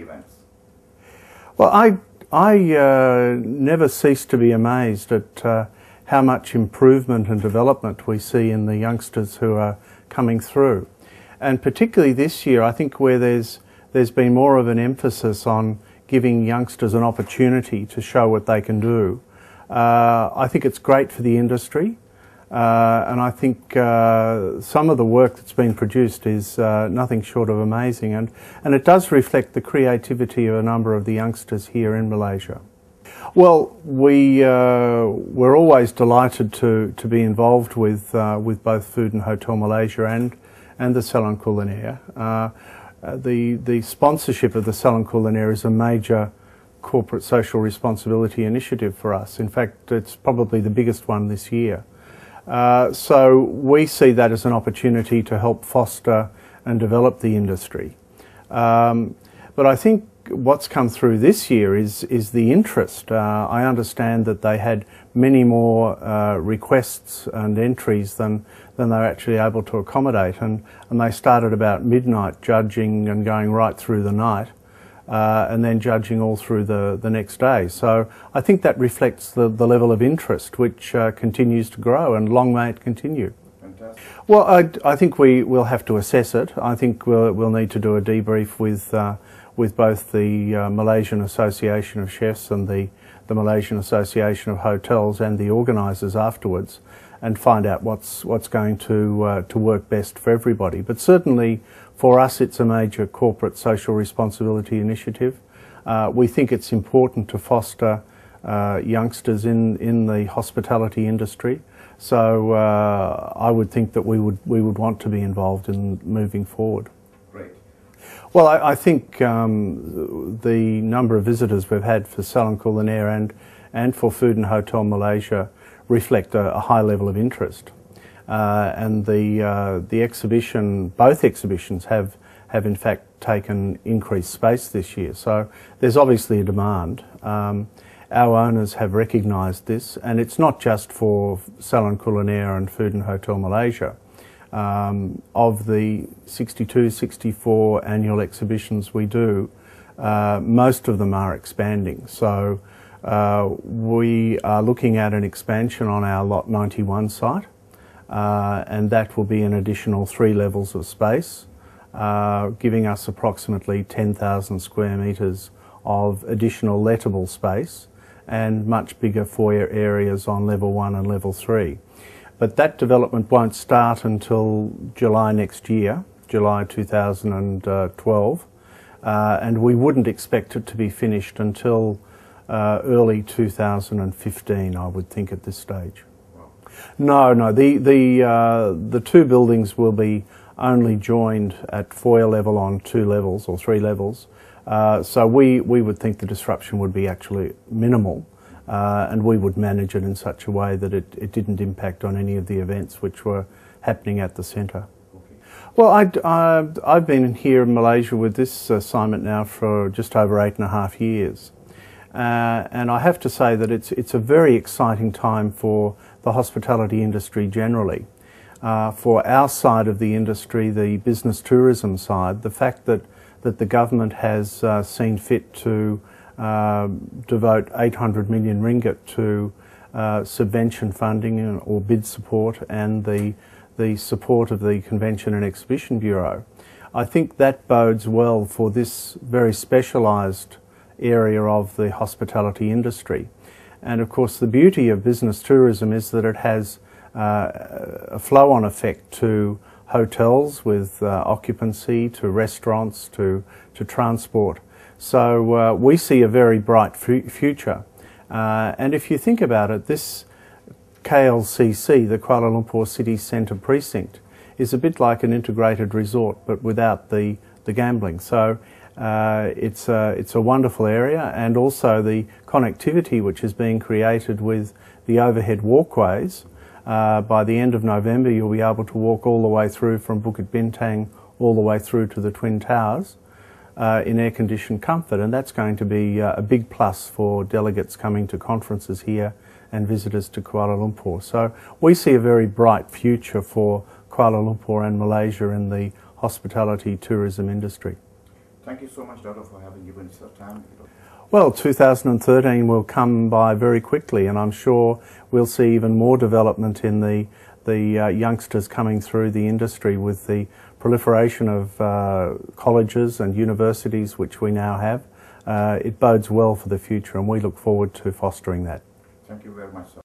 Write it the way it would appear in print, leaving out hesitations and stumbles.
events? Well, I never cease to be amazed at how much improvement and development we see in the youngsters who are coming through. And particularly this year, I think where there's been more of an emphasis on giving youngsters an opportunity to show what they can do. I think it's great for the industry, and I think some of the work that's been produced is nothing short of amazing, and it does reflect the creativity of a number of the youngsters here in Malaysia. Well, we're always delighted to be involved with both Food and Hotel Malaysia and the Salon Culinaire. The sponsorship of the Salon Culinaire is a major corporate social responsibility initiative for us. In fact, it's probably the biggest one this year. So we see that as an opportunity to help foster and develop the industry. But I think what's come through this year is the interest. I understand that they had many more requests and entries than they're actually able to accommodate, and they started about midnight judging and going right through the night. And then judging all through the next day. So I think that reflects the level of interest which continues to grow, and long may it continue. Fantastic. Well, I think we will have to assess it. I think we'll need to do a debrief with both the Malaysian Association of Chefs and the Malaysian Association of Hotels and the organisers afterwards, and find out what's going to work best for everybody. But certainly for us it's a major corporate social responsibility initiative. We think it's important to foster youngsters in the hospitality industry. So I would think that we would want to be involved in moving forward. Great. Well, I think the number of visitors we've had for Salon Culinaire and for Food and Hotel Malaysia reflect a high level of interest, and the exhibition, both exhibitions have in fact taken increased space this year. So there's obviously a demand. Our owners have recognised this, and it's not just for Salon Culinaire and Food and Hotel Malaysia. Of the 62, 64 annual exhibitions we do, most of them are expanding. So we are looking at an expansion on our Lot 91 site, and that will be an additional 3 levels of space, giving us approximately 10,000 square metres of additional lettable space and much bigger foyer areas on level 1 and level 3. But that development won't start until July next year, July 2012, and we wouldn't expect it to be finished until early 2015, I would think, at this stage. Wow. No, the 2 buildings will be only joined at foyer level on 2 levels or 3 levels. So we would think the disruption would be actually minimal, and we would manage it in such a way that it didn't impact on any of the events which were happening at the centre. Okay. Well, I've been here in Malaysia with this assignment now for just over 8.5 years. And I have to say that it's a very exciting time for the hospitality industry generally. For our side of the industry, the business tourism side, the fact that the government has seen fit to devote 800 million ringgit to subvention funding or bid support, and the support of the Convention and Exhibition Bureau, I think that bodes well for this very specialised area of the hospitality industry. And of course the beauty of business tourism is that it has a flow-on effect to hotels with occupancy, to restaurants, to transport. So we see a very bright future. And if you think about it, this KLCC, the Kuala Lumpur City Centre Precinct, is a bit like an integrated resort but without the gambling. So it's a wonderful area, and also the connectivity which is being created with the overhead walkways. By the end of November you'll be able to walk all the way through from Bukit Bintang all the way through to the Twin Towers in air-conditioned comfort, and that's going to be a big plus for delegates coming to conferences here and visitors to Kuala Lumpur. So we see a very bright future for Kuala Lumpur and Malaysia in the hospitality tourism industry. Thank you so much, Doctor, for having given us your time. Well, 2013 will come by very quickly, and I'm sure we'll see even more development in the youngsters coming through the industry with the proliferation of colleges and universities which we now have. It bodes well for the future, and we look forward to fostering that. Thank you very much, sir.